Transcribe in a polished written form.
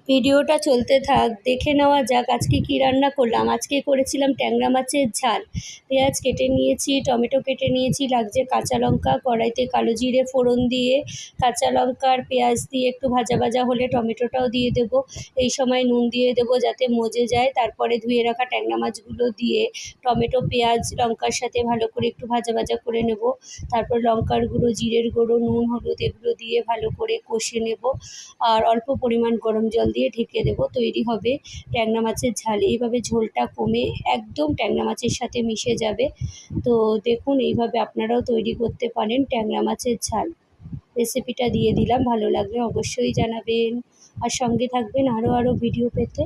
ভিডিওটা চলতে থাক, দেখে নেওয়া যাক আজকে কী রান্না করলাম। আজকে করেছিলাম ট্যাংরা মাছের ঝাল। পেঁয়াজ কেটে নিয়েছি, টমেটো কেটে নিয়েছি, লাগছে কাঁচা লঙ্কা। কড়াইতে কালো জিরে ফোড়ন দিয়ে কাঁচা লঙ্কা আর পেঁয়াজ দিয়ে একটু ভাজা ভাজা হলে টমেটোটাও দিয়ে দেবো। এই সময় নুন দিয়ে দেবো যাতে মজে যায়। তারপরে ধুয়ে রাখা ট্যাংরা মাছগুলো দিয়ে টমেটো, পেঁয়াজ, লঙ্কার সাথে ভালো করে একটু ভাজা ভাজা করে নেব। তারপর লঙ্কার গুঁড়ো, জিরের গুঁড়ো, নুন, হলুদ এগুলো দিয়ে ভালো করে কষে নেব। আর অল্প পরিমাণ গরম জল দিয়ে ঢেকে দেবো। তৈরি হবে ট্যাংরা মাছের ঝাল। এইভাবে ঝোলটা কমে একদম ট্যাংরা মাছের সাথে মিশে যাবে। তো দেখুন, এইভাবে আপনারাও তৈরি করতে পারেন ট্যাংরা মাছের ঝাল। রেসিপিটা দিয়ে দিলাম, ভালো লাগলে অবশ্যই জানাবেন আর সঙ্গে থাকবেন আরও ভিডিও পেতে।